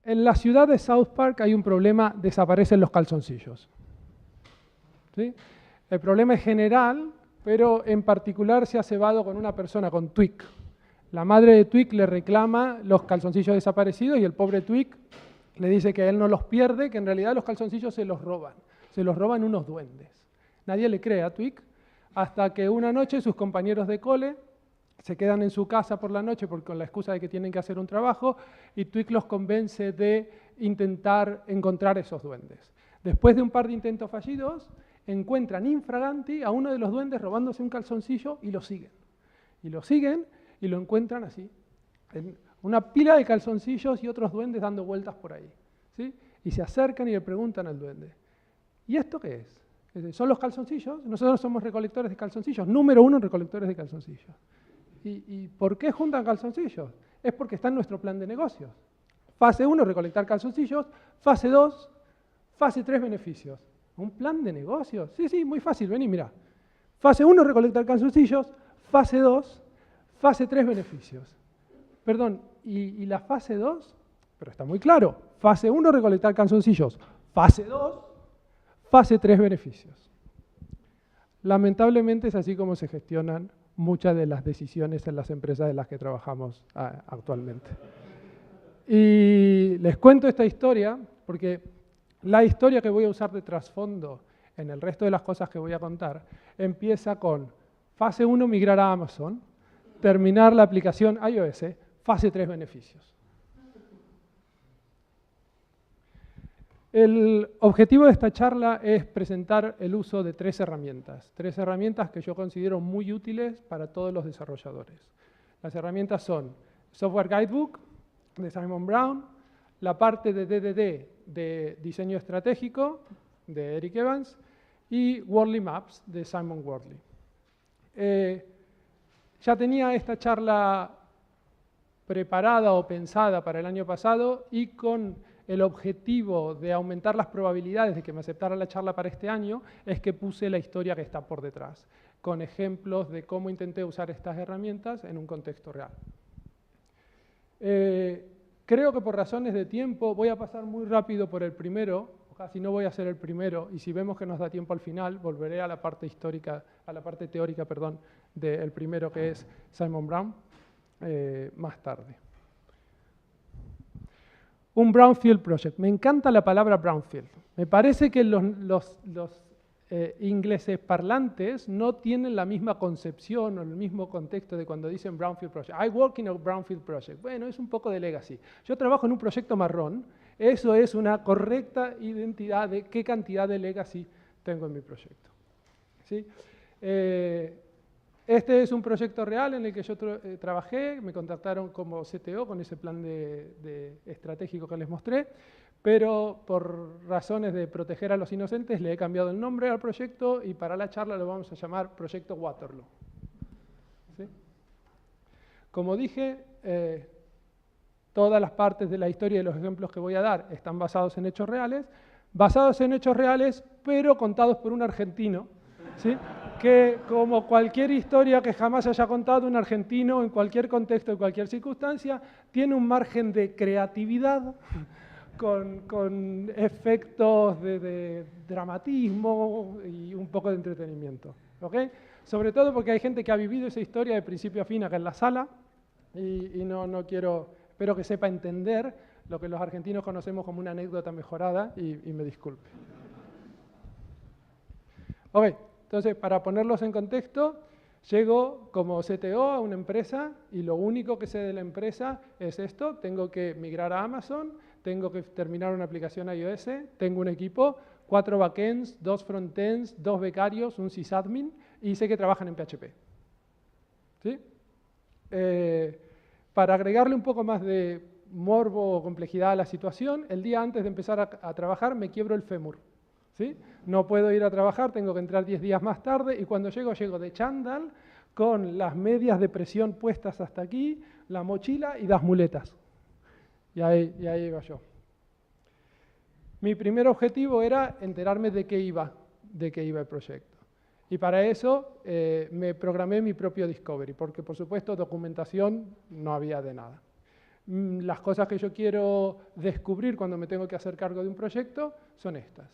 En la ciudad de South Park hay un problema, desaparecen los calzoncillos. ¿Sí? El problema es general, pero en particular se ha cebado con una persona, con Twig. La madre de Twig le reclama los calzoncillos desaparecidos y el pobre Twig le dice que él no los pierde, que en realidad los calzoncillos se los roban unos duendes. Nadie le cree a Twig, hasta que una noche sus compañeros de cole se quedan en su casa por la noche con la excusa de que tienen que hacer un trabajo y Twig los convence de intentar encontrar esos duendes. Después de un par de intentos fallidos, encuentran infraganti a uno de los duendes robándose un calzoncillo y lo siguen. Y lo siguen y lo encuentran así, en una pila de calzoncillos y otros duendes dando vueltas por ahí. ¿Sí? Y se acercan y le preguntan al duende, ¿y esto qué es? ¿Son los calzoncillos? Nosotros somos recolectores de calzoncillos, número 1 en recolectores de calzoncillos. ¿Y por qué juntan calzoncillos? Es porque está en nuestro plan de negocios. Fase 1, recolectar calzoncillos. Fase 2, fase 3, beneficios. ¿Un plan de negocios? Sí, muy fácil, vení, mirá. Fase 1, recolectar calzoncillos. Fase 2, fase 3, beneficios. Perdón, ¿y la fase 2? Pero está muy claro. Fase 1, recolectar calzoncillos. Fase 2, fase 3, beneficios. Lamentablemente es así como se gestionan muchas de las decisiones en las empresas en las que trabajamos actualmente. Y les cuento esta historia porque la historia que voy a usar de trasfondo en el resto de las cosas que voy a contar empieza con fase 1, migrar a Amazon, terminar la aplicación iOS, fase 3, beneficios. El objetivo de esta charla es presentar el uso de tres herramientas que yo considero muy útiles para todos los desarrolladores. Las herramientas son Software Guidebook de Simon Brown, la parte de DDD de diseño estratégico de Eric Evans y Worldly Maps de Simon Wardley. Ya tenía esta charla preparada o pensada para el año pasado y con el objetivo de aumentar las probabilidades de que me aceptara la charla para este año es que puse la historia que está por detrás, con ejemplos de cómo intenté usar estas herramientas en un contexto real. Creo que por razones de tiempo voy a pasar muy rápido por el primero, o casi no voy a hacer el primero, y si vemos que nos da tiempo al final, volveré a la parte histórica, a la parte teórica, perdón, del primero que es Simon Brown, más tarde. Un Brownfield Project. Me encanta la palabra Brownfield. Me parece que los ingleses parlantes no tienen la misma concepción o el mismo contexto de cuando dicen Brownfield Project. I work in a Brownfield Project. Bueno, es un poco de legacy. Yo trabajo en un proyecto marrón. Eso es una correcta identidad de qué cantidad de legacy tengo en mi proyecto. ¿Sí? Este es un proyecto real en el que yo trabajé, me contactaron como CTO con ese plan de estratégico que les mostré, pero por razones de proteger a los inocentes le he cambiado el nombre al proyecto y para la charla lo vamos a llamar Proyecto Waterloo. ¿Sí? Como dije, todas las partes de la historia y los ejemplos que voy a dar están basados en hechos reales, pero contados por un argentino, ¿sí? Que como cualquier historia que jamás haya contado un argentino en cualquier contexto, en cualquier circunstancia, tiene un margen de creatividad con efectos de dramatismo y un poco de entretenimiento. ¿Okay? Sobre todo porque hay gente que ha vivido esa historia de principio a fin acá en la sala y no quiero, espero que sepa entender lo que los argentinos conocemos como una anécdota mejorada y me disculpe. Ok. Entonces, para ponerlos en contexto, llego como CTO a una empresa y lo único que sé de la empresa es esto. Tengo que migrar a Amazon, tengo que terminar una aplicación iOS, tengo un equipo, 4 backends, 2 frontends, 2 becarios, un sysadmin y sé que trabajan en PHP. ¿Sí? Para agregarle un poco más de morbo o complejidad a la situación, el día antes de empezar a trabajar me quiebro el fémur. ¿Sí? No puedo ir a trabajar, tengo que entrar 10 días más tarde y cuando llego de chándal con las medias de presión puestas hasta aquí, la mochila y las muletas. Y ahí iba yo. Mi primer objetivo era enterarme de qué iba el proyecto. Y para eso me programé mi propio Discovery, porque por supuesto documentación no había de nada. Las cosas que yo quiero descubrir cuando me tengo que hacer cargo de un proyecto son estas.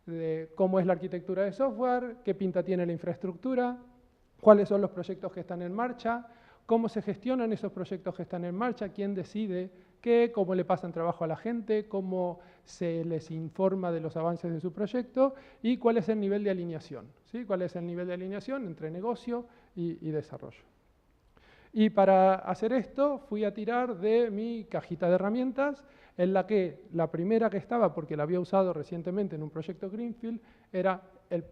De cómo es la arquitectura de software, qué pinta tiene la infraestructura, cuáles son los proyectos que están en marcha, cómo se gestionan esos proyectos que están en marcha, quién decide qué, cómo le pasan trabajo a la gente, cómo se les informa de los avances de su proyecto y cuál es el nivel de alineación, ¿sí? Cuál es el nivel de alineación entre negocio y desarrollo. Y para hacer esto fui a tirar de mi cajita de herramientas, en la que la primera que estaba, porque la había usado recientemente en un proyecto Greenfield, era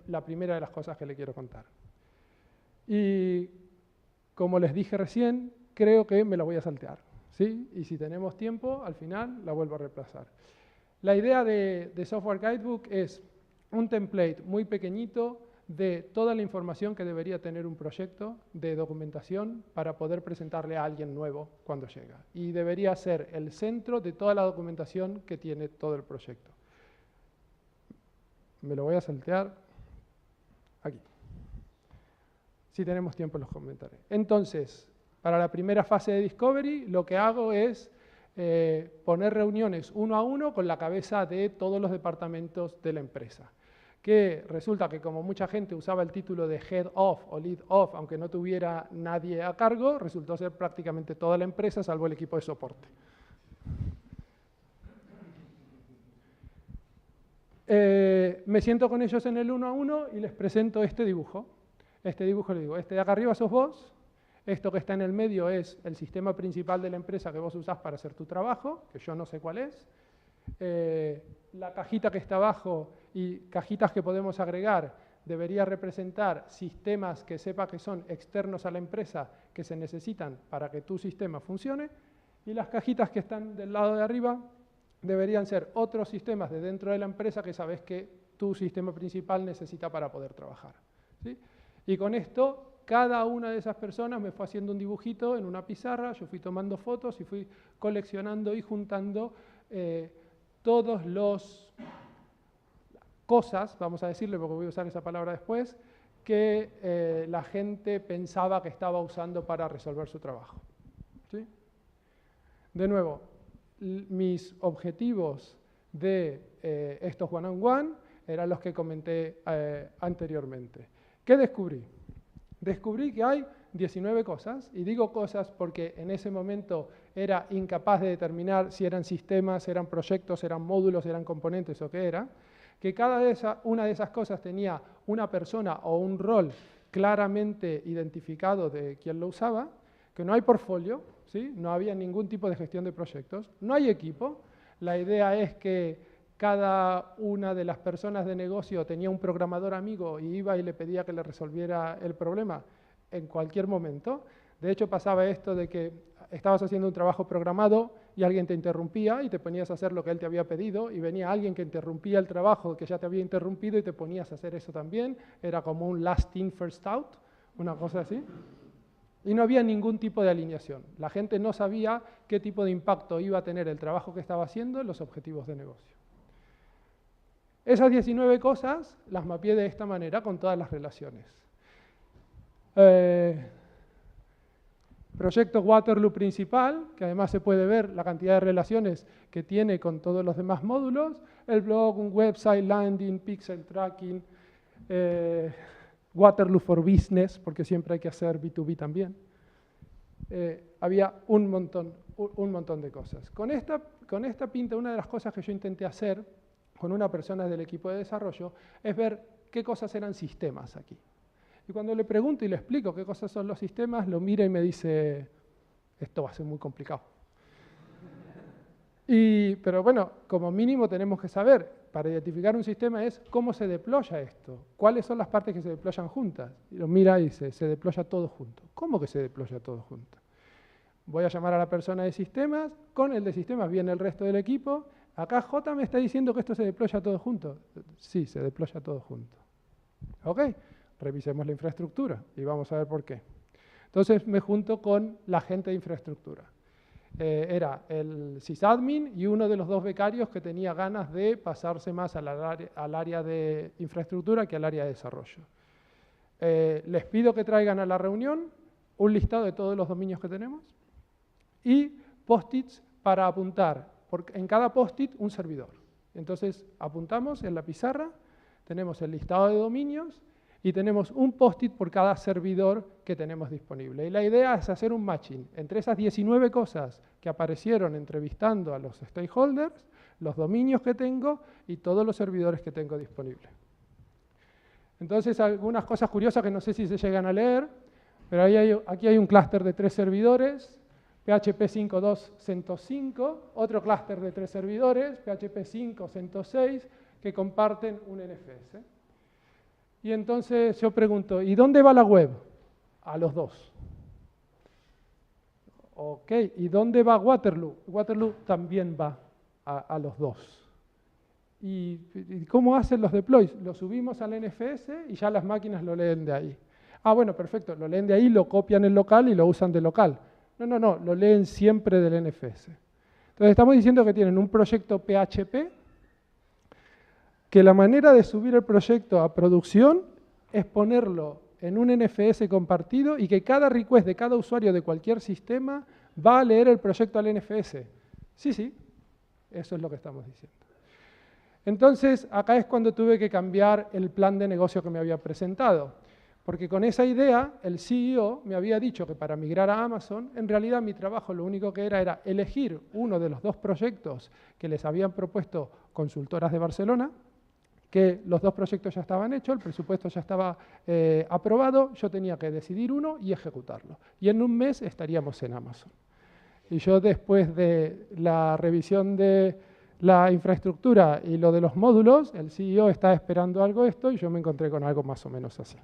la primera de las cosas que le quiero contar. Y como les dije recién, creo que me la voy a saltear, ¿sí? Y si tenemos tiempo, al final la vuelvo a reemplazar. La idea de Software Guidebook es un template muy pequeñito de toda la información que debería tener un proyecto de documentación para poder presentarle a alguien nuevo cuando llega. Y debería ser el centro de toda la documentación que tiene todo el proyecto. Me lo voy a saltear aquí. Si tenemos tiempo los comentaré. Entonces, para la primera fase de Discovery, lo que hago es poner reuniones uno a uno con la cabeza de todos los departamentos de la empresa. Que resulta que como mucha gente usaba el título de Head of o Lead of, aunque no tuviera nadie a cargo, resultó ser prácticamente toda la empresa, salvo el equipo de soporte. Me siento con ellos en el uno a uno y les presento este dibujo. Este dibujo le digo, este de acá arriba sos vos, esto que está en el medio es el sistema principal de la empresa que vos usás para hacer tu trabajo, que yo no sé cuál es. La cajita que está abajo y cajitas que podemos agregar debería representar sistemas que sepa que son externos a la empresa que se necesitan para que tu sistema funcione, y las cajitas que están del lado de arriba deberían ser otros sistemas de dentro de la empresa que sabes que tu sistema principal necesita para poder trabajar, ¿sí? Y con esto, cada una de esas personas me fue haciendo un dibujito en una pizarra, yo fui tomando fotos y fui coleccionando y juntando todos los cosas, vamos a decirle porque voy a usar esa palabra después, que la gente pensaba que estaba usando para resolver su trabajo, ¿sí? De nuevo, mis objetivos de estos one-on-one eran los que comenté anteriormente. ¿Qué descubrí? Descubrí que hay 19 cosas, y digo cosas porque en ese momento era incapaz de determinar si eran sistemas, eran proyectos, eran módulos, eran componentes o qué era, que una de esas cosas tenía una persona o un rol claramente identificado de quien lo usaba, que no hay portfolio, ¿sí? No había ningún tipo de gestión de proyectos, no hay equipo. La idea es que cada una de las personas de negocio tenía un programador amigo y iba y le pedía que le resolviera el problema en cualquier momento. De hecho, pasaba esto de que estabas haciendo un trabajo programado y alguien te interrumpía y te ponías a hacer lo que él te había pedido, y venía alguien que interrumpía el trabajo que ya te había interrumpido y te ponías a hacer eso también. Era como un last in, first out, una cosa así. Y no había ningún tipo de alineación. La gente no sabía qué tipo de impacto iba a tener el trabajo que estaba haciendo en los objetivos de negocio. Esas 19 cosas las mapeé de esta manera con todas las relaciones. Proyecto Waterloo principal, que además se puede ver la cantidad de relaciones que tiene con todos los demás módulos, el blog, un website, landing, pixel tracking, Waterloo for Business, porque siempre hay que hacer B2B también. Había un montón de cosas. Con esta pinta, una de las cosas que yo intenté hacer con una persona del equipo de desarrollo es ver qué cosas eran sistemas aquí. Y cuando le pregunto y le explico qué cosas son los sistemas, lo mira y me dice, esto va a ser muy complicado. Pero bueno, como mínimo tenemos que saber, para identificar un sistema es cómo se deploya esto, cuáles son las partes que se deployan juntas. Y lo mira y dice, se deploya todo junto. ¿Cómo que se deploya todo junto? Voy a llamar a la persona de sistemas, con el de sistemas viene el resto del equipo. Acá J me está diciendo que esto se deploya todo junto. Sí, se deploya todo junto. ¿Ok? Revisemos la infraestructura y vamos a ver por qué. Entonces me junto con la gente de infraestructura. Era el sysadmin y uno de los dos becarios que tenía ganas de pasarse más al área de infraestructura que al área de desarrollo. Les pido que traigan a la reunión un listado de todos los dominios que tenemos y post-its para apuntar en cada post-it un servidor. Entonces apuntamos en la pizarra, tenemos el listado de dominios y tenemos un post-it por cada servidor que tenemos disponible. Y la idea es hacer un matching entre esas 19 cosas que aparecieron entrevistando a los stakeholders, los dominios que tengo y todos los servidores que tengo disponibles. Entonces, algunas cosas curiosas que no sé si se llegan a leer, pero aquí hay un clúster de 3 servidores, PHP 5.2 CentOS 5, otro clúster de 3 servidores, PHP 5 CentOS 6, que comparten un NFS. Y entonces yo pregunto, ¿y dónde va la web? A los dos. Ok, ¿y dónde va Waterloo? Waterloo también va a los dos. ¿Y cómo hacen los deploys? Lo subimos al NFS y ya las máquinas lo leen de ahí. Ah, bueno, perfecto, lo leen de ahí, lo copian en local y lo usan de local. No, lo leen siempre del NFS. Entonces estamos diciendo que tienen un proyecto PHP, que la manera de subir el proyecto a producción es ponerlo en un NFS compartido y que cada request de cada usuario de cualquier sistema va a leer el proyecto al NFS. Sí, eso es lo que estamos diciendo. Entonces, acá es cuando tuve que cambiar el plan de negocio que me había presentado. Porque con esa idea, el CEO me había dicho que para migrar a Amazon, en realidad mi trabajo lo único que era elegir uno de los 2 proyectos que les habían propuesto consultoras de Barcelona, que los 2 proyectos ya estaban hechos, el presupuesto ya estaba aprobado, yo tenía que decidir uno y ejecutarlo. Y en un mes estaríamos en Amazon. Y yo, después de la revisión de la infraestructura y lo de los módulos, el CEO estaba esperando algo esto y yo me encontré con algo más o menos así.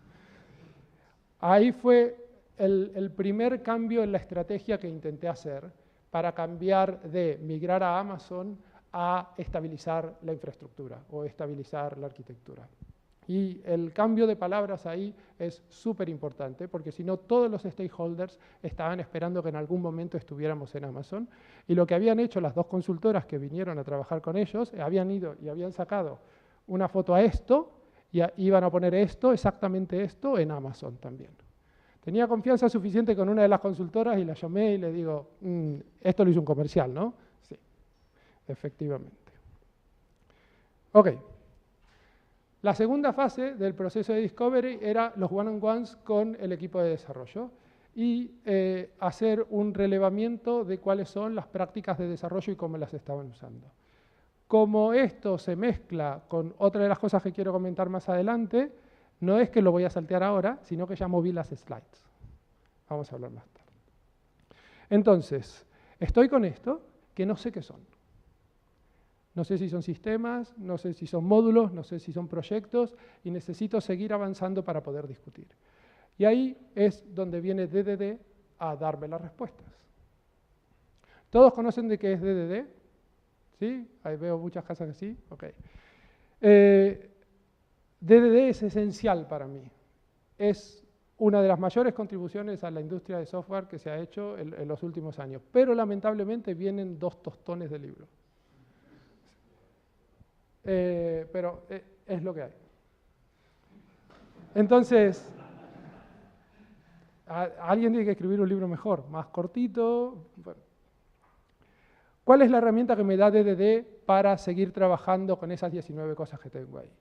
Ahí fue el primer cambio en la estrategia que intenté hacer para cambiar de migrar a Amazon a estabilizar la infraestructura o estabilizar la arquitectura. Y el cambio de palabras ahí es súper importante, porque si no, todos los stakeholders estaban esperando que en algún momento estuviéramos en Amazon. Y lo que habían hecho las 2 consultoras que vinieron a trabajar con ellos, habían ido y habían sacado una foto a esto, y iban a poner esto, exactamente esto, en Amazon también. Tenía confianza suficiente con una de las consultoras y la llamé y le digo, esto lo hizo un comercial, ¿no? Sí, efectivamente. Ok. La segunda fase del proceso de discovery era los one-on-ones con el equipo de desarrollo y hacer un relevamiento de cuáles son las prácticas de desarrollo y cómo las estaban usando. Como esto se mezcla con otra de las cosas que quiero comentar más adelante, no es que lo voy a saltear ahora, sino que ya moví las slides. Vamos a hablar más tarde. Entonces, estoy con esto, que no sé qué son. No sé si son sistemas, no sé si son módulos, no sé si son proyectos, y necesito seguir avanzando para poder discutir. Y ahí es donde viene DDD a darme las respuestas. ¿Todos conocen de qué es DDD? ¿Sí? Ahí veo muchas casas que sí. Ok. DDD es esencial para mí. Es una de las mayores contribuciones a la industria de software que se ha hecho en los últimos años. Pero lamentablemente vienen 2 tostones de libro. Pero es lo que hay. Entonces, alguien tiene que escribir un libro mejor, más cortito. Bueno. ¿Cuál es la herramienta que me da DDD para seguir trabajando con esas 19 cosas que tengo ahí?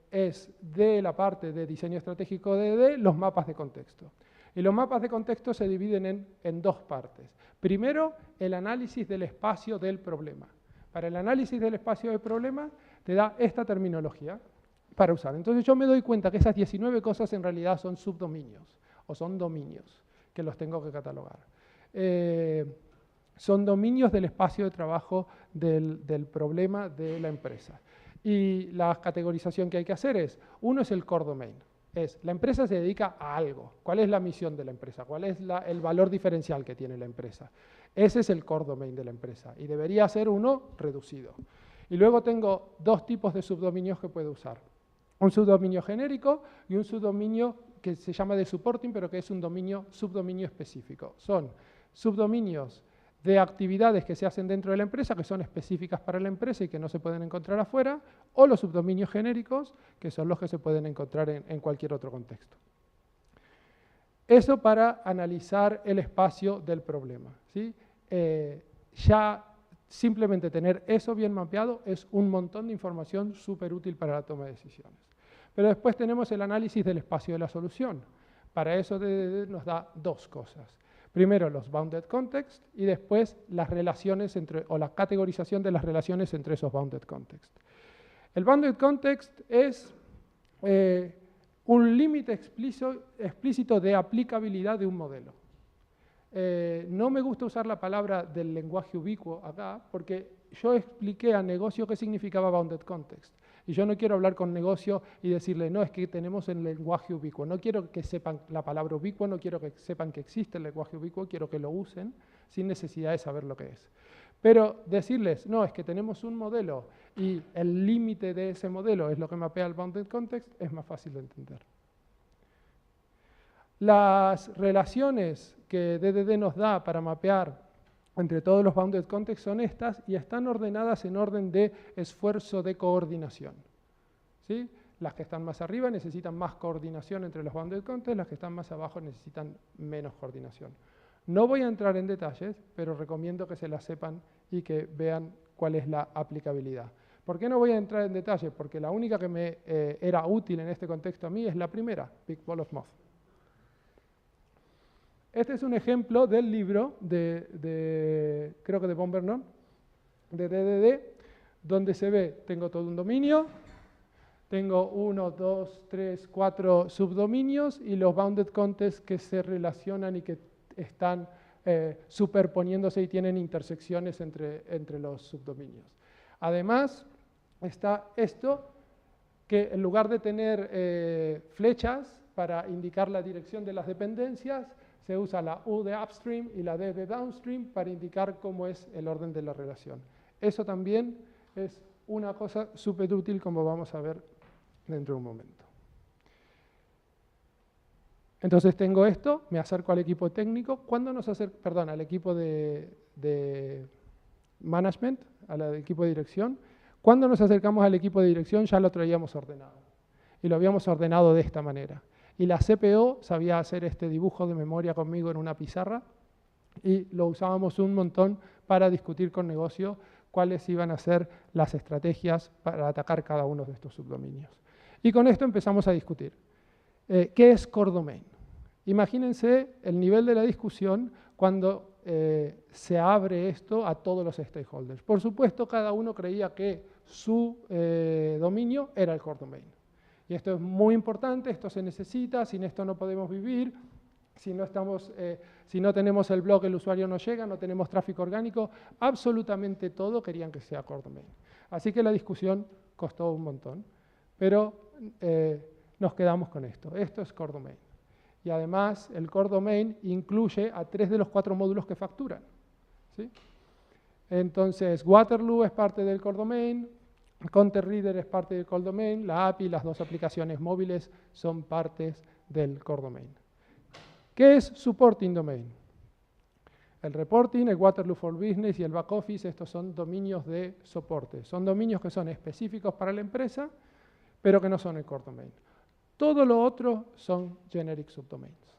Es de la parte de diseño estratégico de DDD, los mapas de contexto. Y los mapas de contexto se dividen en 2 partes. Primero, el análisis del espacio del problema. Para el análisis del espacio del problema, te da esta terminología para usar. Entonces yo me doy cuenta que esas 19 cosas en realidad son subdominios, o son dominios, que los tengo que catalogar. Son dominios del espacio de trabajo del problema de la empresa. Y la categorización que hay que hacer es, uno es el core domain. La empresa se dedica a algo. ¿Cuál es la misión de la empresa? ¿Cuál es el valor diferencial que tiene la empresa? Ese es el core domain de la empresa y debería ser uno reducido. Y luego tengo 2 tipos de subdominios que puedo usar. Un subdominio genérico y un subdominio que se llama de supporting, pero que es un subdominio específico. Son subdominios de actividades que se hacen dentro de la empresa, que son específicas para la empresa y que no se pueden encontrar afuera, o los subdominios genéricos, que son los que se pueden encontrar en cualquier otro contexto. Eso para analizar el espacio del problema, ¿sí? ya simplemente tener eso bien mapeado es un montón de información súper útil para la toma de decisiones. Pero después tenemos el análisis del espacio de la solución. Para eso DDD nos da dos cosas. Primero, los bounded context y después las relaciones o la categorización de las relaciones entre esos bounded context. El bounded context es un límite explícito de aplicabilidad de un modelo. No me gusta usar la palabra del lenguaje ubicuo acá, porque yo expliqué a negocio qué significaba bounded context. Y yo no quiero hablar con negocio y decirle, no, es que tenemos el lenguaje ubicuo. No quiero que sepan la palabra ubicuo, no quiero que sepan que existe el lenguaje ubicuo, quiero que lo usen sin necesidad de saber lo que es. Pero decirles, no, es que tenemos un modelo y el límite de ese modelo es lo que mapea el bounded context, es más fácil de entender. Las relaciones que DDD nos da para mapear entre todos los bounded context son estas y están ordenadas en orden de esfuerzo de coordinación. ¿Sí? Las que están más arriba necesitan más coordinación entre los bounded context, las que están más abajo necesitan menos coordinación. No voy a entrar en detalles, pero recomiendo que se las sepan y que vean cuál es la aplicabilidad. ¿Por qué no voy a entrar en detalles? Porque la única que me era útil en este contexto a mí es la primera, Big Ball of Moth. Este es un ejemplo del libro creo que de Von Vernon, de DDD, donde se ve, tengo todo un dominio, tengo 1, 2, 3, 4 subdominios y los bounded context que se relacionan y que están superponiéndose y tienen intersecciones entre los subdominios. Además, está esto, que en lugar de tener flechas para indicar la dirección de las dependencias, se usa la U de upstream y la D de downstream para indicar cómo es el orden de la relación. Eso también es una cosa súper útil, como vamos a ver dentro de un momento. Entonces tengo esto, me acerco al equipo técnico. Al equipo de management, al equipo de dirección. Cuando nos acercamos al equipo de dirección ya lo traíamos ordenado. Y lo habíamos ordenado de esta manera. Y la CPO sabía hacer este dibujo de memoria conmigo en una pizarra y lo usábamos un montón para discutir con negocio cuáles iban a ser las estrategias para atacar cada uno de estos subdominios. Y con esto empezamos a discutir. ¿Qué es Core Domain? Imagínense el nivel de la discusión cuando se abre esto a todos los stakeholders. Por supuesto, cada uno creía que su dominio era el Core Domain. Y esto es muy importante, esto se necesita, sin esto no podemos vivir, si no tenemos el blog, el usuario no llega, no tenemos tráfico orgánico, absolutamente todo querían que sea Core Domain. Así que la discusión costó un montón, pero nos quedamos con esto. Esto es Core Domain. Y además, el Core Domain incluye a 3 de los 4 módulos que facturan. ¿Sí? Entonces, Waterloo es parte del Core Domain, Content Reader es parte del Core Domain, la API, las dos aplicaciones móviles son partes del Core Domain. ¿Qué es Supporting Domain? El reporting, el Waterloo for Business y el back office, estos son dominios de soporte. Son dominios que son específicos para la empresa, pero que no son el Core Domain. Todo lo otro son generic subdomains.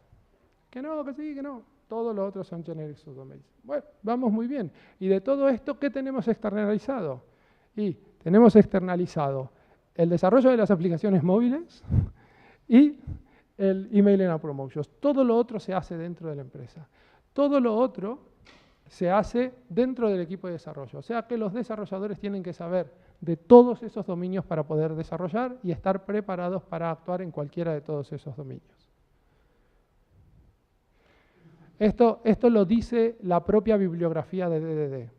Que no, que sí, que no. Todo lo otro son generic subdomains. Bueno, vamos muy bien. Y de todo esto, ¿qué tenemos externalizado? Y tenemos externalizado el desarrollo de las aplicaciones móviles y el email and promotions. Todo lo otro se hace dentro de la empresa. Todo lo otro se hace dentro del equipo de desarrollo. O sea que los desarrolladores tienen que saber de todos esos dominios para poder desarrollar y estar preparados para actuar en cualquiera de todos esos dominios. Esto lo dice la propia bibliografía de DDD.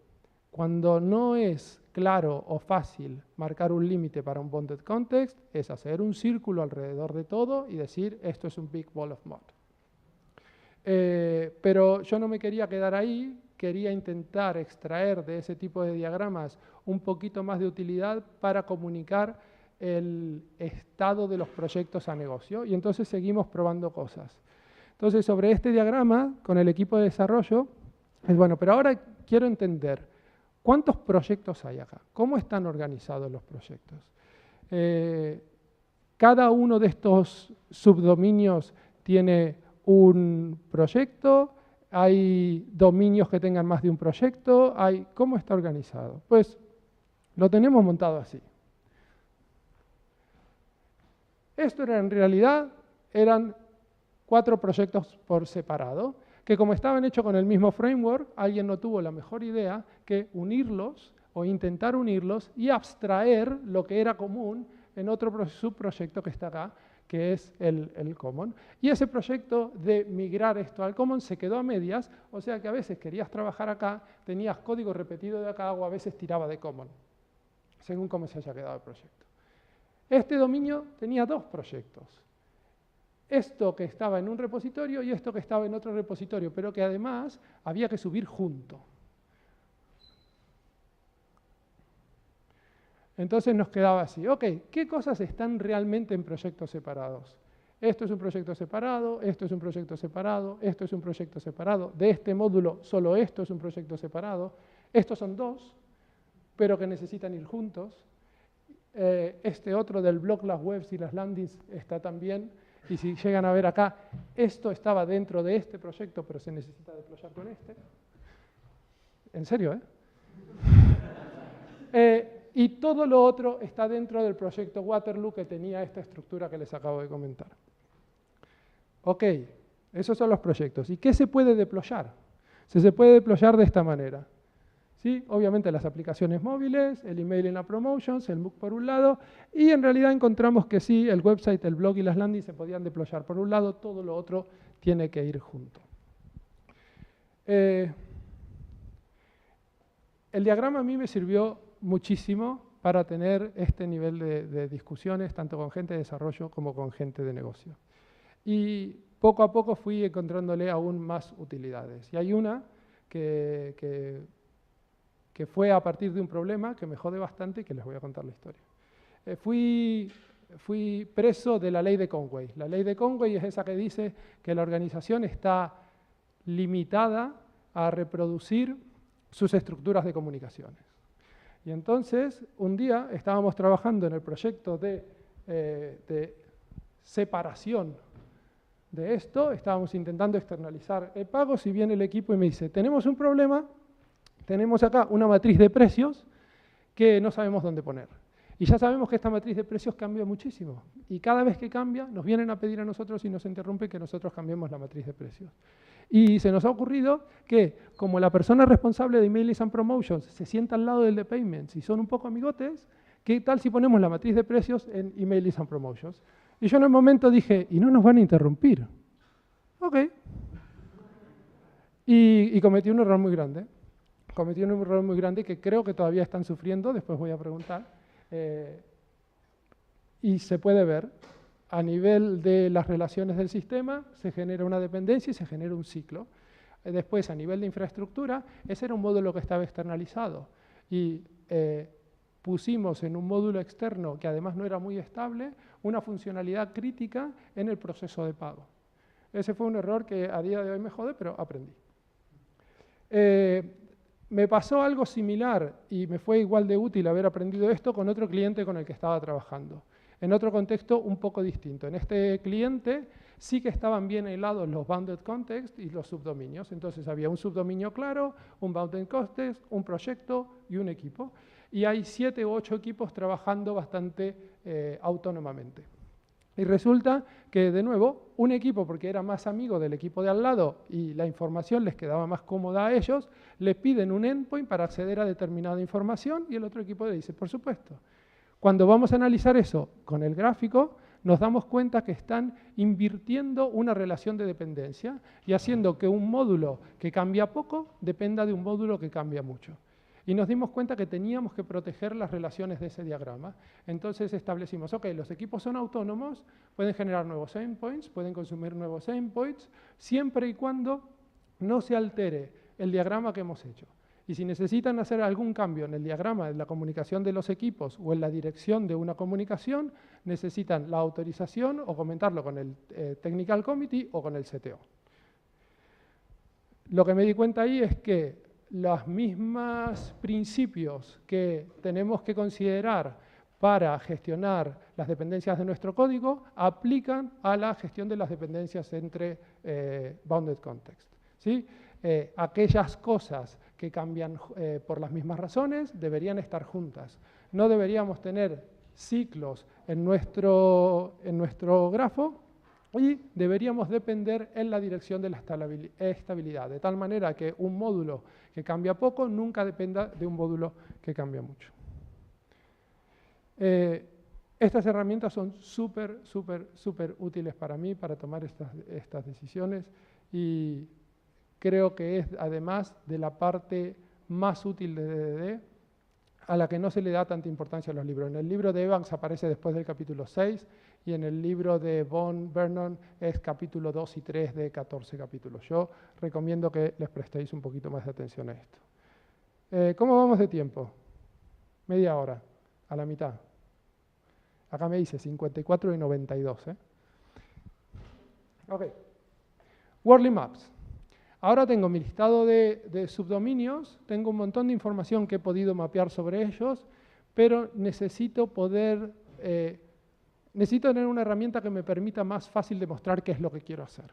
Cuando no es claro o fácil marcar un límite para un bounded context, es hacer un círculo alrededor de todo y decir, esto es un big ball of mud. Pero yo no me quería quedar ahí, quería intentar extraer de ese tipo de diagramas un poquito más de utilidad para comunicar el estado de los proyectos a negocio. Y entonces seguimos probando cosas. Entonces, sobre este diagrama, con el equipo de desarrollo, es bueno, pero ahora quiero entender, ¿cuántos proyectos hay acá? ¿Cómo están organizados los proyectos? Cada uno de estos subdominios tiene un proyecto, hay dominios que tengan más de un proyecto, ¿cómo está organizado? Pues lo tenemos montado así. Esto en realidad eran 4 proyectos por separado, que como estaban hechos con el mismo framework, alguien no tuvo la mejor idea que unirlos o intentar unirlos y abstraer lo que era común en otro subproyecto que está acá, que es el common. Y ese proyecto de migrar esto al common se quedó a medias, o sea que a veces querías trabajar acá, tenías código repetido de acá o a veces tiraba de common, según cómo se haya quedado el proyecto. Este dominio tenía 2 proyectos. Esto que estaba en un repositorio y esto que estaba en otro repositorio, pero que además había que subir junto. Entonces nos quedaba así, ok, ¿qué cosas están realmente en proyectos separados? Esto es un proyecto separado, esto es un proyecto separado, esto es un proyecto separado. De este módulo, solo esto es un proyecto separado. Estos son 2, pero que necesitan ir juntos. Este otro del blog, las webs y las landings está también. Y si llegan a ver acá, esto estaba dentro de este proyecto, pero se necesita deployar con este. En serio, y todo lo otro está dentro del proyecto Waterloo, que tenía esta estructura que les acabo de comentar. Ok, esos son los proyectos. ¿Y qué se puede deployar? Se puede deployar de esta manera. ¿Sí? Obviamente las aplicaciones móviles, el email en la promotions, el MOOC por un lado, y en realidad encontramos que sí, el website, el blog y las landings se podían deployar por un lado, todo lo otro tiene que ir junto. El diagrama a mí me sirvió muchísimo para tener este nivel de discusiones, tanto con gente de desarrollo como con gente de negocio. Y poco a poco fui encontrándole aún más utilidades. Y hay una que fue a partir de un problema que me jode bastante y que les voy a contar la historia. Fui preso de la ley de Conway. La ley de Conway es esa que dice que la organización está limitada a reproducir sus estructuras de comunicaciones. Y entonces, un día estábamos trabajando en el proyecto de separación de esto, estábamos intentando externalizar el pago, si viene el equipo y me dice, tenemos un problema, tenemos acá una matriz de precios que no sabemos dónde poner. Y ya sabemos que esta matriz de precios cambia muchísimo. Y cada vez que cambia, nos vienen a pedir a nosotros y nos interrumpen que nosotros cambiemos la matriz de precios. Y se nos ha ocurrido que, como la persona responsable de Email List and Promotions se sienta al lado del de Payments y son un poco amigotes, ¿qué tal si ponemos la matriz de precios en Email List and Promotions? Y yo en el momento dije, ¿y no nos van a interrumpir? Ok. Y cometí un error muy grande. Cometí un error muy grande que creo que todavía están sufriendo, después voy a preguntar. Y se puede ver. A nivel de las relaciones del sistema, se genera una dependencia y se genera un ciclo. Después, a nivel de infraestructura, ese era un módulo que estaba externalizado. Y pusimos en un módulo externo, que además no era muy estable, una funcionalidad crítica en el proceso de pago. Ese fue un error que a día de hoy me jode, pero aprendí. Me pasó algo similar y me fue igual de útil haber aprendido esto con otro cliente con el que estaba trabajando. En otro contexto un poco distinto. En este cliente sí que estaban bien aislados los bounded context y los subdominios. Entonces había un subdominio claro, un bounded context, un proyecto y un equipo. Y hay 7 u 8 equipos trabajando bastante autónomamente. Y resulta que, de nuevo, un equipo, porque era más amigo del equipo de al lado y la información les quedaba más cómoda a ellos, le piden un endpoint para acceder a determinada información y el otro equipo le dice, por supuesto. Cuando vamos a analizar eso con el gráfico, nos damos cuenta que están invirtiendo una relación de dependencia y haciendo que un módulo que cambia poco dependa de un módulo que cambia mucho. Y nos dimos cuenta que teníamos que proteger las relaciones de ese diagrama. Entonces establecimos, ok, los equipos son autónomos, pueden generar nuevos endpoints, pueden consumir nuevos endpoints, siempre y cuando no se altere el diagrama que hemos hecho. Y si necesitan hacer algún cambio en el diagrama de la comunicación de los equipos o en la dirección de una comunicación, necesitan la autorización o comentarlo con el Technical Committee o con el CTO. Lo que me di cuenta ahí es que los mismos principios que tenemos que considerar para gestionar las dependencias de nuestro código aplican a la gestión de las dependencias entre bounded context. ¿sí? Aquellas cosas que cambian por las mismas razones deberían estar juntas. No deberíamos tener ciclos en nuestro grafo y deberíamos depender en la dirección de la estabilidad, de tal manera que un módulo que cambia poco nunca dependa de un módulo que cambia mucho. Estas herramientas son súper útiles para mí para tomar estas decisiones y creo que es además de la parte más útil de DDD a la que no se le da tanta importancia a los libros. En el libro de Evans aparece después del capítulo 6 y en el libro de Von Vernon es capítulo 2 y 3 de 14 capítulos. Yo recomiendo que les prestéis un poquito más de atención a esto. ¿Cómo vamos de tiempo? Media hora, a la mitad. Acá me dice 54 y 92. Ok. Worldly Maps. Ahora tengo mi listado de subdominios, tengo un montón de información que he podido mapear sobre ellos, pero necesito tener una herramienta que me permita más fácil demostrar qué es lo que quiero hacer.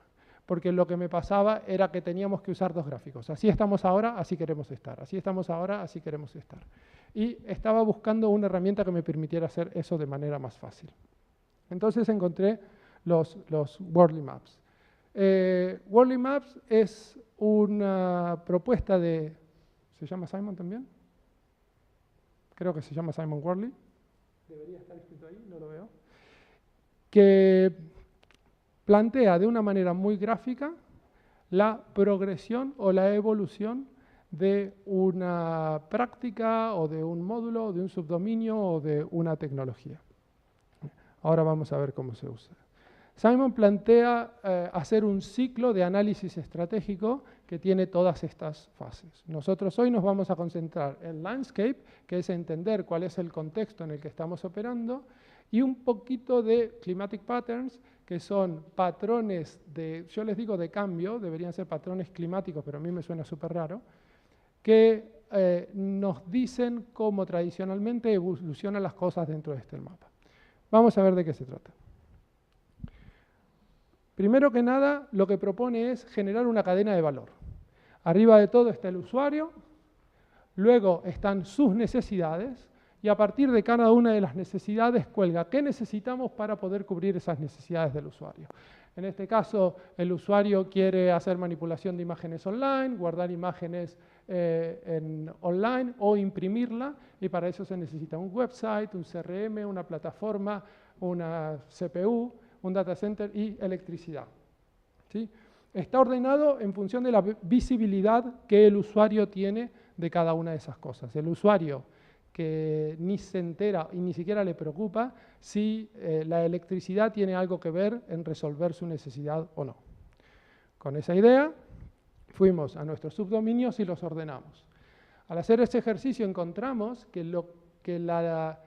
Porque lo que me pasaba era que teníamos que usar dos gráficos. Así estamos ahora, así queremos estar. Así estamos ahora, así queremos estar. Y estaba buscando una herramienta que me permitiera hacer eso de manera más fácil. Entonces encontré los Worldly Maps. Worldly Maps es una propuesta de... ¿Se llama Simon también? Creo que se llama Simon Worldly. Debería estar escrito ahí, no lo veo. Que plantea de una manera muy gráfica la progresión o la evolución de una práctica o de un módulo o de un subdominio o de una tecnología. Ahora vamos a ver cómo se usa. Simon plantea hacer un ciclo de análisis estratégico que tiene todas estas fases. Nosotros hoy nos vamos a concentrar en Landscape, que es entender cuál es el contexto en el que estamos operando, y un poquito de Climatic Patterns, que son patrones yo les digo de cambio, deberían ser patrones climáticos, pero a mí me suena súper raro, que nos dicen cómo tradicionalmente evolucionan las cosas dentro de este mapa. Vamos a ver de qué se trata. Primero que nada, lo que propone es generar una cadena de valor. Arriba de todo está el usuario, luego están sus necesidades, y a partir de cada una de las necesidades cuelga qué necesitamos para poder cubrir esas necesidades del usuario. En este caso, el usuario quiere hacer manipulación de imágenes online, guardar imágenes online o imprimirla, y para eso se necesita un website, un CRM, una plataforma, una CPU, un data center y electricidad. ¿Sí? Está ordenado en función de la visibilidad que el usuario tiene de cada una de esas cosas. El usuario que ni se entera y ni siquiera le preocupa si la electricidad tiene algo que ver en resolver su necesidad o no. Con esa idea, fuimos a nuestros subdominios y los ordenamos. Al hacer este ejercicio encontramos que la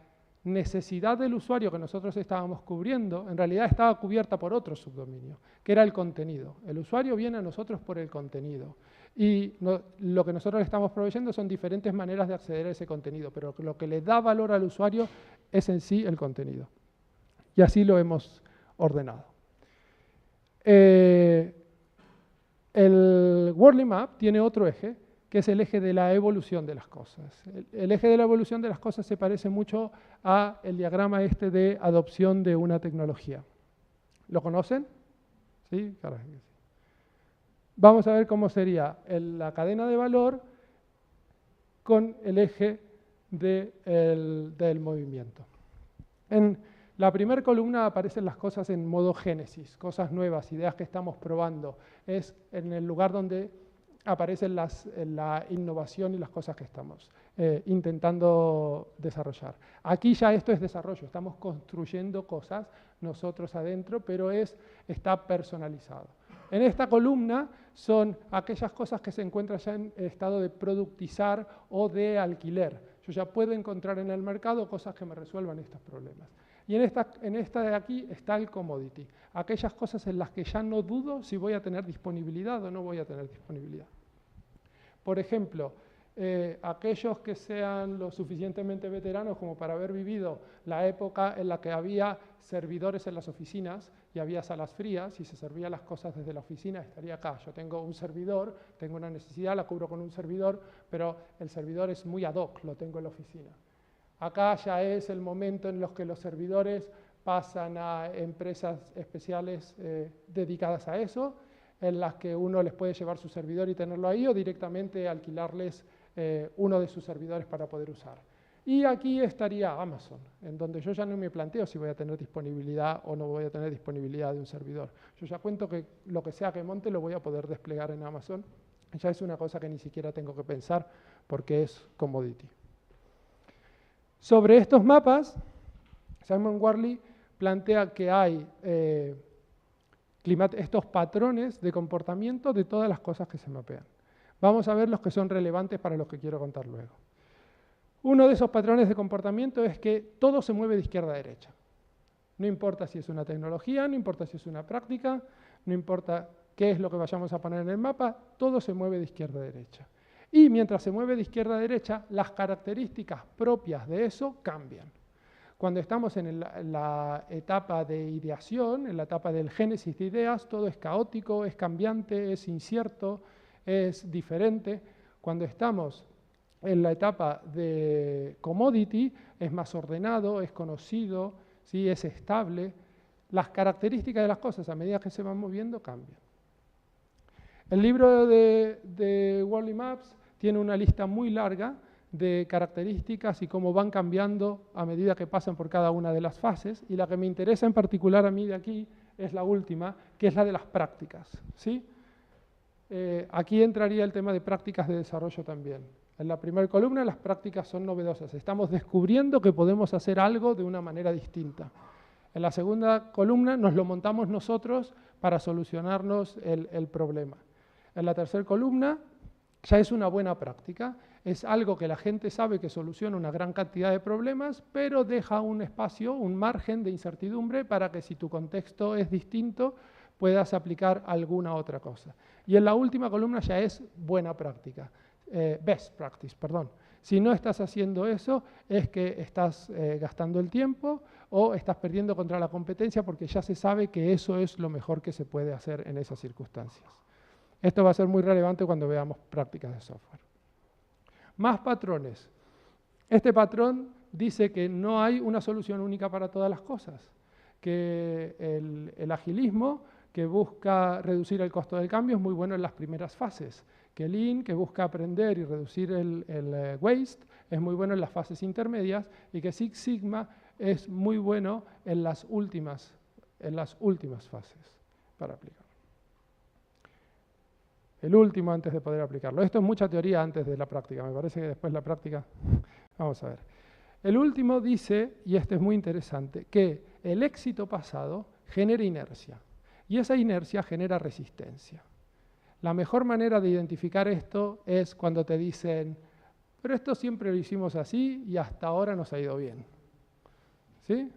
necesidad del usuario que nosotros estábamos cubriendo, en realidad estaba cubierta por otro subdominio, que era el contenido. El usuario viene a nosotros por el contenido. Y lo que nosotros le estamos proveyendo son diferentes maneras de acceder a ese contenido, pero lo que le da valor al usuario es en sí el contenido. Y así lo hemos ordenado. El Worldly Map tiene otro eje, que es el eje de la evolución de las cosas. El eje de la evolución de las cosas se parece mucho al diagrama este de adopción de una tecnología. ¿Lo conocen? ¿Sí? Claro que sí. Vamos a ver cómo sería la cadena de valor con el eje del movimiento. En la primera columna aparecen las cosas en modo génesis, cosas nuevas, ideas que estamos probando. Es en el lugar donde aparecen la innovación y las cosas que estamos intentando desarrollar. Aquí ya esto es desarrollo, estamos construyendo cosas nosotros adentro, pero está personalizado. En esta columna son aquellas cosas que se encuentran ya en estado de productizar o de alquiler. Yo ya puedo encontrar en el mercado cosas que me resuelvan estos problemas. Y en esta de aquí está el commodity, aquellas cosas en las que ya no dudo si voy a tener disponibilidad o no voy a tener disponibilidad. Por ejemplo, aquellos que sean lo suficientemente veteranos como para haber vivido la época en la que había servidores en las oficinas y había salas frías y se servían las cosas desde la oficina, estaría acá. Yo tengo un servidor, tengo una necesidad, la cubro con un servidor, pero el servidor es muy ad hoc, lo tengo en la oficina. Acá ya es el momento en los que los servidores pasan a empresas especiales dedicadas a eso, en las que uno les puede llevar su servidor y tenerlo ahí o directamente alquilarles uno de sus servidores para poder usar. Y aquí estaría Amazon, en donde yo ya no me planteo si voy a tener disponibilidad o no voy a tener disponibilidad de un servidor. Yo ya cuento que lo que sea que monte lo voy a poder desplegar en Amazon. Ya es una cosa que ni siquiera tengo que pensar porque es commodity. Sobre estos mapas, Simon Whalley plantea que hay estos patrones de comportamiento de todas las cosas que se mapean. Vamos a ver los que son relevantes para los que quiero contar luego. Uno de esos patrones de comportamiento es que todo se mueve de izquierda a derecha. No importa si es una tecnología, no importa si es una práctica, no importa qué es lo que vayamos a poner en el mapa, todo se mueve de izquierda a derecha. Y mientras se mueve de izquierda a derecha, las características propias de eso cambian. Cuando estamos en la etapa de ideación, en la etapa del génesis de ideas, todo es caótico, es cambiante, es incierto, es diferente. Cuando estamos en la etapa de commodity, es más ordenado, es conocido, ¿sí? Es estable. Las características de las cosas a medida que se van moviendo cambian. El libro de Whalley Maps tiene una lista muy larga de características y cómo van cambiando a medida que pasan por cada una de las fases, y la que me interesa en particular a mí de aquí es la última, que es la de las prácticas, ¿sí? Aquí entraría el tema de prácticas de desarrollo también. En la primera columna las prácticas son novedosas, estamos descubriendo que podemos hacer algo de una manera distinta. En la segunda columna nos lo montamos nosotros para solucionarnos el problema. En la tercera columna ya es una buena práctica, es algo que la gente sabe que soluciona una gran cantidad de problemas, pero deja un espacio, un margen de incertidumbre para que si tu contexto es distinto, puedas aplicar alguna otra cosa. Y en la última columna ya es buena práctica, best practice, perdón. Si no estás haciendo eso, es que estás gastando el tiempo o estás perdiendo contra la competencia porque ya se sabe que eso es lo mejor que se puede hacer en esas circunstancias. Esto va a ser muy relevante cuando veamos prácticas de software. Más patrones. Este patrón dice que no hay una solución única para todas las cosas, que el agilismo, que busca reducir el costo del cambio, es muy bueno en las primeras fases, que Lean, que busca aprender y reducir el waste, es muy bueno en las fases intermedias, y que Six Sigma es muy bueno en las últimas fases para aplicar. El último antes de poder aplicarlo. Esto es mucha teoría antes de la práctica, me parece que después la práctica, vamos a ver. El último dice, y este es muy interesante, que el éxito pasado genera inercia, y esa inercia genera resistencia. La mejor manera de identificar esto es cuando te dicen, pero esto siempre lo hicimos así y hasta ahora nos ha ido bien. ¿Sí?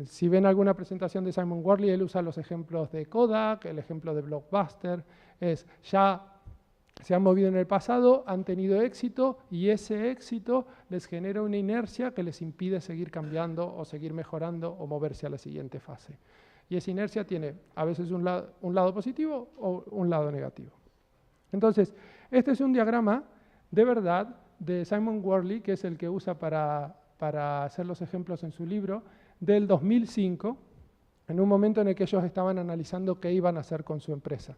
Si ven alguna presentación de Simon Whalley, él usa los ejemplos de Kodak, el ejemplo de Blockbuster, ya se han movido en el pasado, han tenido éxito y ese éxito les genera una inercia que les impide seguir cambiando o seguir mejorando o moverse a la siguiente fase. Y esa inercia tiene a veces un lado positivo o un lado negativo. Entonces, este es un diagrama de verdad de Simon Whalley, que es el que usa para hacer los ejemplos en su libro, del 2005, en un momento en el que ellos estaban analizando qué iban a hacer con su empresa.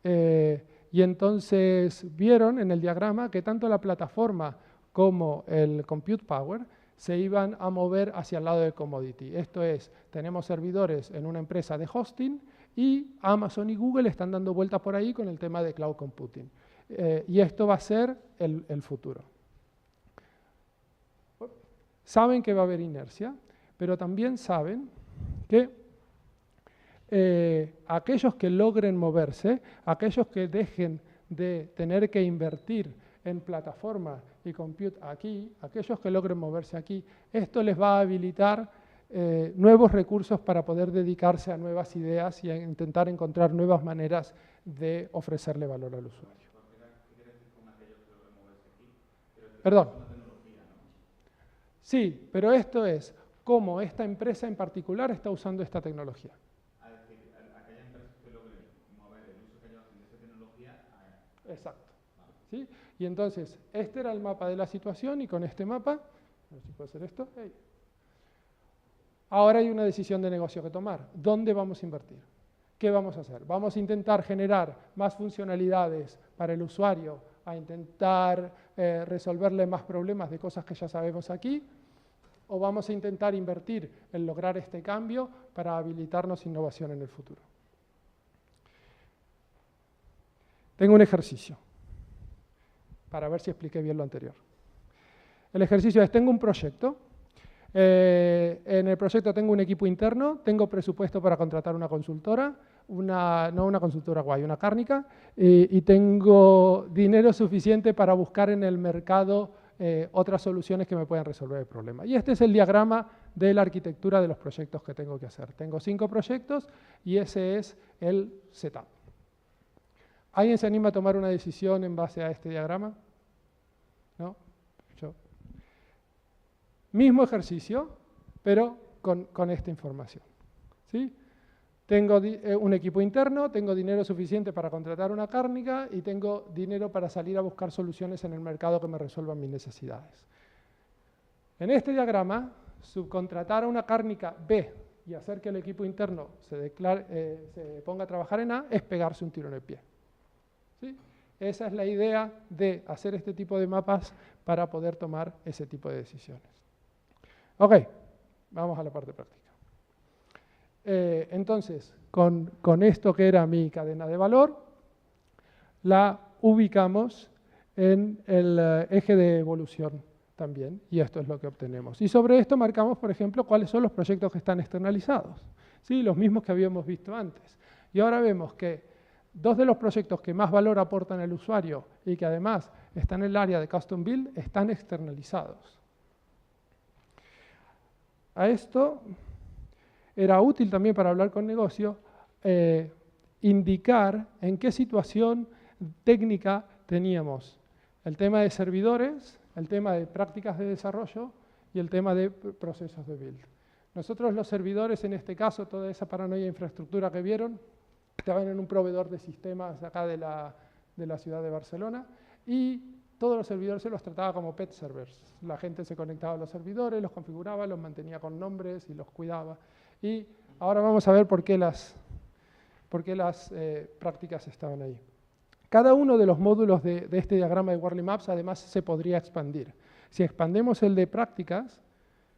Y entonces vieron en el diagrama que tanto la plataforma como el compute power se iban a mover hacia el lado del commodity. Esto es, tenemos servidores en una empresa de hosting y Amazon y Google están dando vueltas por ahí con el tema de cloud computing. Y esto va a ser el futuro. Saben que va a haber inercia, pero también saben que aquellos que logren moverse, aquellos que dejen de tener que invertir en plataforma y compute aquí, aquellos que logren moverse aquí, esto les va a habilitar nuevos recursos para poder dedicarse a nuevas ideas y a intentar encontrar nuevas maneras de ofrecerle valor al usuario. Perdón. Sí, pero esto es cómo esta empresa en particular está usando esta tecnología. Aquella empresa que logre mover el uso que ellos hacen de esa tecnología a... Exacto. ¿Sí? Y entonces, este era el mapa de la situación y con este mapa, a ver si puedo hacer esto. Hey. Ahora hay una decisión de negocio que tomar. ¿Dónde vamos a invertir? ¿Qué vamos a hacer? ¿Vamos a intentar generar más funcionalidades para el usuario, a intentar resolverle más problemas de cosas que ya sabemos aquí? ¿O vamos a intentar invertir en lograr este cambio para habilitarnos innovación en el futuro? Tengo un ejercicio para ver si expliqué bien lo anterior. El ejercicio es, tengo un proyecto. En el proyecto tengo un equipo interno, tengo presupuesto para contratar una consultora, no una consultora guay, una cárnica, y tengo dinero suficiente para buscar en el mercado otras soluciones que me puedan resolver el problema. Y este es el diagrama de la arquitectura de los proyectos que tengo que hacer. Tengo 5 proyectos y ese es el setup. ¿Alguien se anima a tomar una decisión en base a este diagrama? ¿No? Yo. Mismo ejercicio, pero con esta información. ¿Sí? Tengo un equipo interno, tengo dinero suficiente para contratar una cárnica y tengo dinero para salir a buscar soluciones en el mercado que me resuelvan mis necesidades. En este diagrama, subcontratar a una cárnica B y hacer que el equipo interno se ponga a trabajar en A es pegarse un tiro en el pie. ¿Sí? Esa es la idea de hacer este tipo de mapas para poder tomar ese tipo de decisiones. Ok, vamos a la parte práctica. Entonces, con esto que era mi cadena de valor, la ubicamos en el eje de evolución también, y esto es lo que obtenemos. Y sobre esto marcamos, por ejemplo, cuáles son los proyectos que están externalizados, ¿sí? Los mismos que habíamos visto antes. Y ahora vemos que 2 de los proyectos que más valor aportan al usuario y que además están en el área de Custom Build están externalizados. A esto era útil también para hablar con negocio, indicar en qué situación técnica teníamos el tema de servidores, el tema de prácticas de desarrollo y el tema de procesos de build. Nosotros los servidores, en este caso, toda esa paranoia de infraestructura que vieron, estaban en un proveedor de sistemas acá de la ciudad de Barcelona y todos los servidores se los trataba como pet servers. La gente se conectaba a los servidores, los configuraba, los mantenía con nombres y los cuidaba. Y ahora vamos a ver por qué las prácticas estaban ahí. Cada uno de los módulos de este diagrama de Worley Maps además se podría expandir. Si expandemos el de prácticas,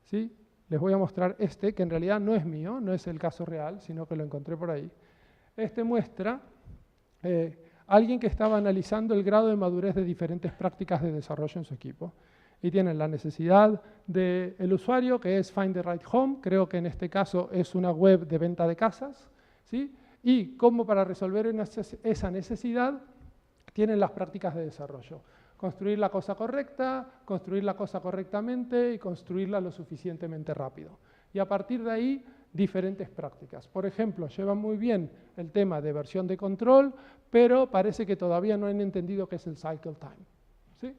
¿sí? Les voy a mostrar este, que en realidad no es mío, no es el caso real, sino que lo encontré por ahí. Este muestra alguien que estaba analizando el grado de madurez de diferentes prácticas de desarrollo en su equipo. Y tienen la necesidad del usuario, que es Find the Right Home, creo que en este caso es una web de venta de casas, ¿sí? Y cómo para resolver esa necesidad tienen las prácticas de desarrollo. Construir la cosa correcta, construir la cosa correctamente y construirla lo suficientemente rápido. Y a partir de ahí, diferentes prácticas. Por ejemplo, llevan muy bien el tema de versión de control, pero parece que todavía no han entendido qué es el cycle time. ¿Sí?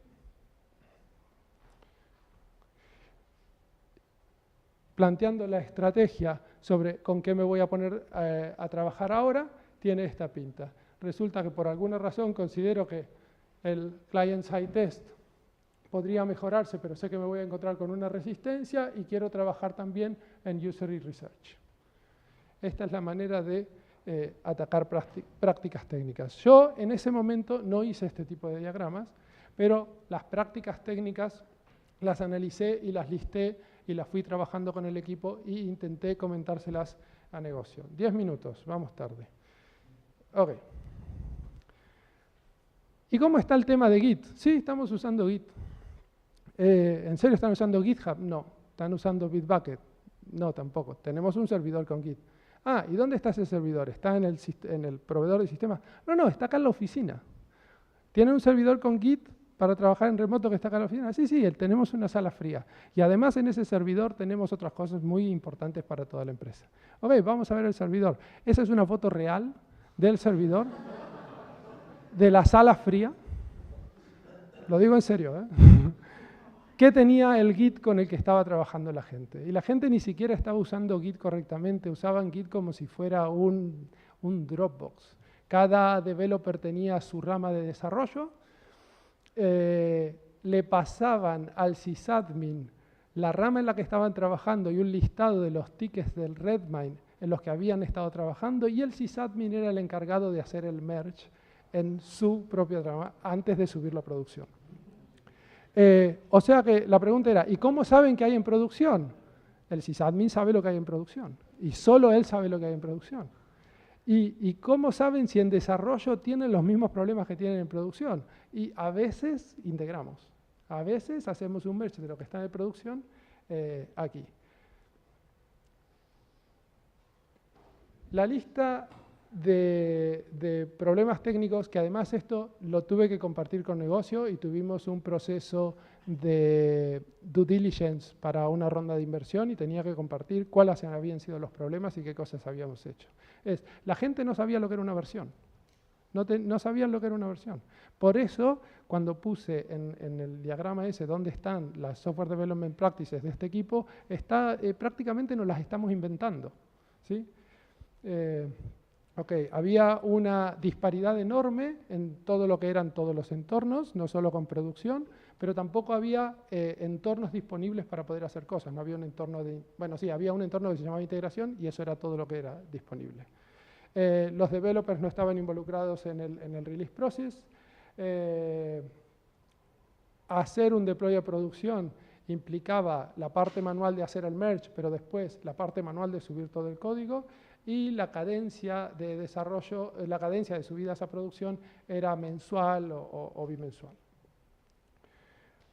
Planteando la estrategia sobre con qué me voy a poner a trabajar ahora, tiene esta pinta. Resulta que por alguna razón considero que el client-side test podría mejorarse, pero sé que me voy a encontrar con una resistencia y quiero trabajar también en user y research. Esta es la manera de atacar prácticas técnicas. Yo en ese momento no hice este tipo de diagramas, pero las prácticas técnicas las analicé y las listé y las fui trabajando con el equipo e intenté comentárselas a negocio. 10 minutos, vamos tarde. Ok. ¿Y cómo está el tema de Git? Sí, estamos usando Git. ¿En serio están usando GitHub? No. ¿Están usando Bitbucket? No, tampoco. Tenemos un servidor con Git. Ah, ¿y dónde está ese servidor? ¿Está en el proveedor de sistemas? No, está acá en la oficina. ¿Tienen un servidor con Git para trabajar en remoto que está acá en la oficina? Sí, tenemos una sala fría. Y además en ese servidor tenemos otras cosas muy importantes para toda la empresa. Ok, vamos a ver el servidor. Esa es una foto real del servidor, de la sala fría. Lo digo en serio, ¿eh? ¿Qué tenía el Git con el que estaba trabajando la gente? Y la gente ni siquiera estaba usando Git correctamente, usaban Git como si fuera un Dropbox. Cada developer tenía su rama de desarrollo, le pasaban al sysadmin la rama en la que estaban trabajando y un listado de los tickets del Redmine en los que habían estado trabajando, y el sysadmin era el encargado de hacer el merge en su propia rama antes de subirlo a producción. O sea que la pregunta era, ¿y cómo saben que hay en producción? El sysadmin sabe lo que hay en producción, y solo él sabe lo que hay en producción. ¿Y cómo saben si en desarrollo tienen los mismos problemas que tienen en producción? Y a veces integramos, a veces hacemos un merge de lo que está en producción aquí. La lista de problemas técnicos, que además esto lo tuve que compartir con negocio y tuvimos un proceso de due diligence para una ronda de inversión y tenía que compartir cuáles habían sido los problemas y qué cosas habíamos hecho. La gente no sabía lo que era una versión, no sabían lo que era una versión. Por eso, cuando puse en el diagrama ese dónde están las Software Development Practices de este equipo, prácticamente nos las estamos inventando, ¿sí? Había una disparidad enorme en todo lo que eran todos los entornos, no solo con producción, pero tampoco había entornos disponibles para poder hacer cosas. No había un entorno de... Bueno, sí, había un entorno que se llamaba integración y eso era todo lo que era disponible. Los developers no estaban involucrados en el release process. Hacer un deploy a producción implicaba la parte manual de hacer el merge, pero después la parte manual de subir todo el código, y la cadencia de desarrollo, la cadencia de subidas a producción era mensual o bimensual.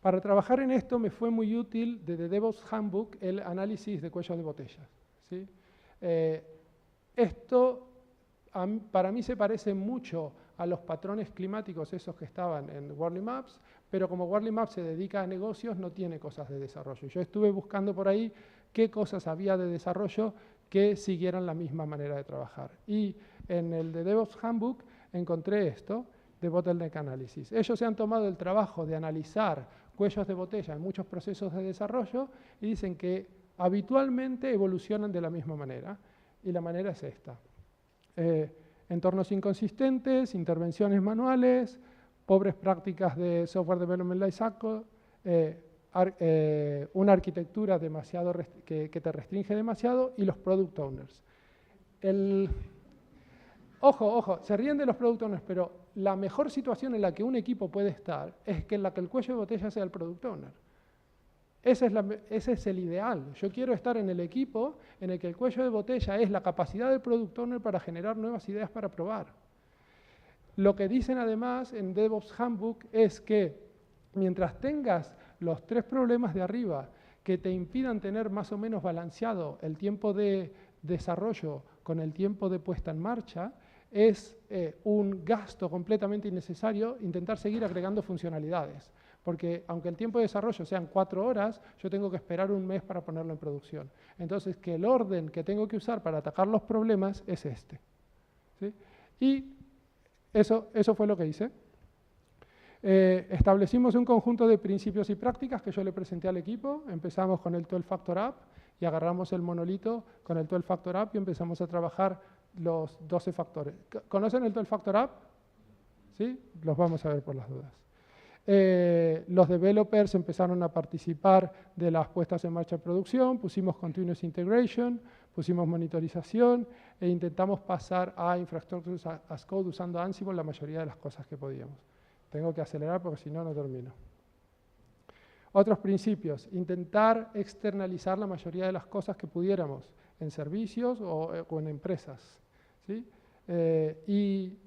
Para trabajar en esto me fue muy útil de The DevOps Handbook el análisis de cuellos de botella, ¿sí? Esto para mí se parece mucho a los patrones climáticos esos que estaban en Worldly Maps, pero como Worldly Maps se dedica a negocios, no tiene cosas de desarrollo. Yo estuve buscando por ahí qué cosas había de desarrollo que siguieran la misma manera de trabajar. Y en el de DevOps Handbook encontré esto, de Bottleneck Analysis. Ellos se han tomado el trabajo de analizar cuellos de botella en muchos procesos de desarrollo y dicen que habitualmente evolucionan de la misma manera. Y la manera es esta. Entornos inconsistentes, intervenciones manuales, pobres prácticas de Software Development Lifecycle, una arquitectura demasiado que te restringe demasiado, y los Product Owners. Ojo, se ríen de los Product Owners, pero la mejor situación en la que un equipo puede estar es que en la que el cuello de botella sea el Product Owner. Ese es el ideal. Yo quiero estar en el equipo en el que el cuello de botella es la capacidad del Product Owner para generar nuevas ideas para probar. Lo que dicen además en DevOps Handbook es que mientras tengas los tres problemas de arriba que te impidan tener más o menos balanceado el tiempo de desarrollo con el tiempo de puesta en marcha, es un gasto completamente innecesario intentar seguir agregando funcionalidades. Porque aunque el tiempo de desarrollo sean 4 horas, yo tengo que esperar un mes para ponerlo en producción. Entonces, que el orden que tengo que usar para atacar los problemas es este, ¿sí? Y eso fue lo que hice. Establecimos un conjunto de principios y prácticas que yo le presenté al equipo. Empezamos con el 12 Factor App y agarramos el monolito con el 12 Factor App y empezamos a trabajar los 12 factores. ¿Conocen el 12 Factor App? ¿Sí? Los vamos a ver por las dudas. Los developers empezaron a participar de las puestas en marcha de producción, pusimos Continuous Integration, pusimos monitorización e intentamos pasar a Infrastructure as Code usando Ansible la mayoría de las cosas que podíamos. Tengo que acelerar porque si no, no termino. Otros principios, intentar externalizar la mayoría de las cosas que pudiéramos en servicios o en empresas, ¿sí? Y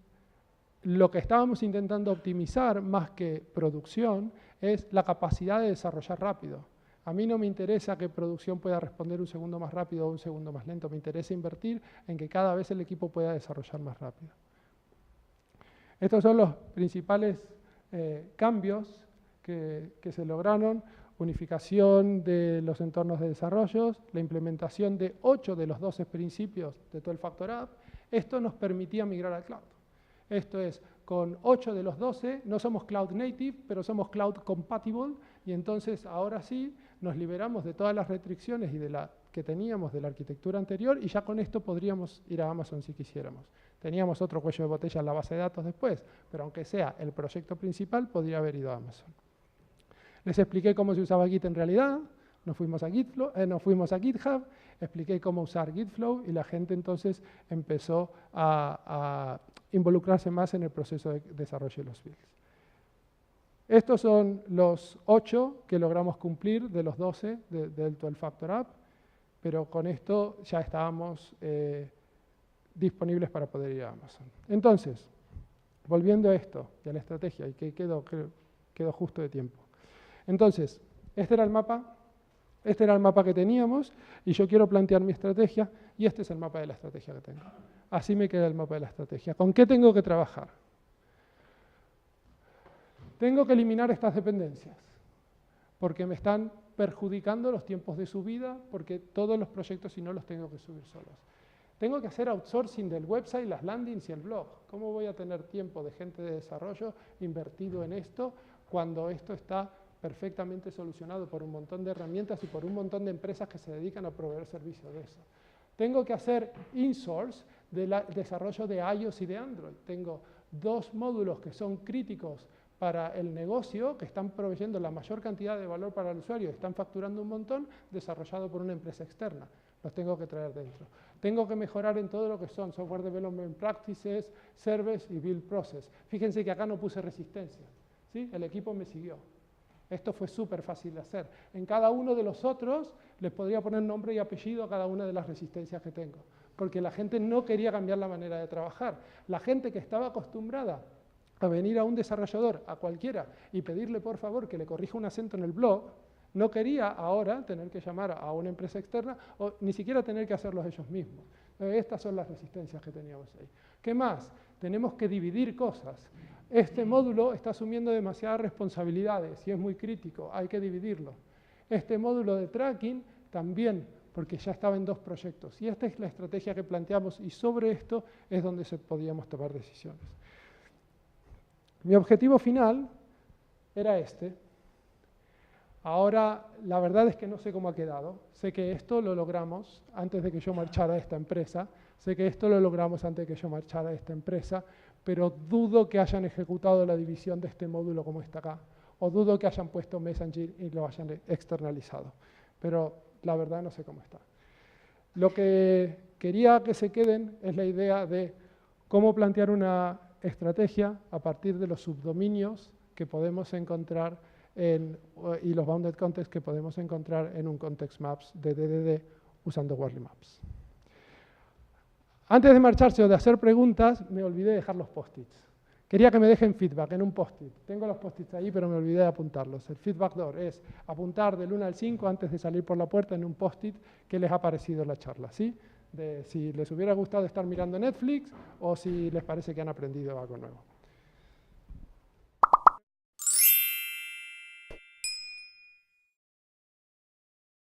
lo que estábamos intentando optimizar más que producción es la capacidad de desarrollar rápido. A mí no me interesa que producción pueda responder un segundo más rápido o un segundo más lento, me interesa invertir en que cada vez el equipo pueda desarrollar más rápido. Estos son los principales cambios que se lograron: unificación de los entornos de desarrollo, la implementación de 8 de los 12 principios de 12 Factor App. Esto nos permitía migrar al cloud. Esto es, con 8 de los 12 no somos cloud native, pero somos cloud compatible, y entonces ahora sí nos liberamos de todas las restricciones y que teníamos de la arquitectura anterior y ya con esto podríamos ir a Amazon si quisiéramos. Teníamos otro cuello de botella en la base de datos después, pero aunque sea el proyecto principal, podría haber ido a Amazon. Les expliqué cómo se usaba Git en realidad, nos fuimos a GitHub, expliqué cómo usar Gitflow y la gente entonces empezó a involucrarse más en el proceso de desarrollo de los builds. Estos son los 8 que logramos cumplir de los 12 del 12 Factor App, pero con esto ya estábamos disponibles para poder ir a Amazon. Entonces, volviendo a esto y a la estrategia, y que quedó justo de tiempo. Entonces, este era el mapa que teníamos, y yo quiero plantear mi estrategia, y este es el mapa de la estrategia que tengo. Así me queda el mapa de la estrategia. ¿Con qué tengo que trabajar? Tengo que eliminar estas dependencias, porque me están perjudicando los tiempos de subida, porque todos los proyectos si no los tengo que subir solos. Tengo que hacer outsourcing del website, las landings y el blog. ¿Cómo voy a tener tiempo de gente de desarrollo invertido en esto cuando esto está perfectamente solucionado por un montón de herramientas y por un montón de empresas que se dedican a proveer servicios de eso? Tengo que hacer insource del desarrollo de iOS y de Android. Tengo 2 módulos que son críticos para el negocio, que están proveyendo la mayor cantidad de valor para el usuario, están facturando un montón, desarrollado por una empresa externa. Los tengo que traer dentro. Tengo que mejorar en todo lo que son Software Development Practices, Service y Build Process. Fíjense que acá no puse resistencia, ¿sí? El equipo me siguió. Esto fue súper fácil de hacer. En cada uno de los otros les podría poner nombre y apellido a cada una de las resistencias que tengo, porque la gente no quería cambiar la manera de trabajar. La gente que estaba acostumbrada a venir a un desarrollador, a cualquiera, y pedirle por favor que le corrija un acento en el blog, no quería ahora tener que llamar a una empresa externa o ni siquiera tener que hacerlos ellos mismos. Estas son las resistencias que teníamos ahí. ¿Qué más? Tenemos que dividir cosas. Este módulo está asumiendo demasiadas responsabilidades y es muy crítico, hay que dividirlo. Este módulo de tracking también, porque ya estaba en 2 proyectos. Y esta es la estrategia que planteamos y sobre esto es donde podíamos tomar decisiones. Mi objetivo final era este. Ahora, la verdad es que no sé cómo ha quedado. Sé que esto lo logramos antes de que yo marchara de esta empresa. Sé que esto lo logramos antes de que yo marchara de esta empresa, pero dudo que hayan ejecutado la división de este módulo como está acá. O dudo que hayan puesto Messenger y lo hayan externalizado. Pero la verdad no sé cómo está. Lo que quería que se queden es la idea de cómo plantear una estrategia a partir de los subdominios que podemos encontrar y los bounded contexts que podemos encontrar en un context maps de DDD usando Worldly Maps. Antes de marcharse o de hacer preguntas, me olvidé de dejar los post-its. Quería que me dejen feedback en un post-it. Tengo los post-its ahí, pero me olvidé de apuntarlos. El feedback door es apuntar del 1 al 5 antes de salir por la puerta en un post-it qué les ha parecido la charla, ¿sí? De si les hubiera gustado estar mirando Netflix o si les parece que han aprendido algo nuevo.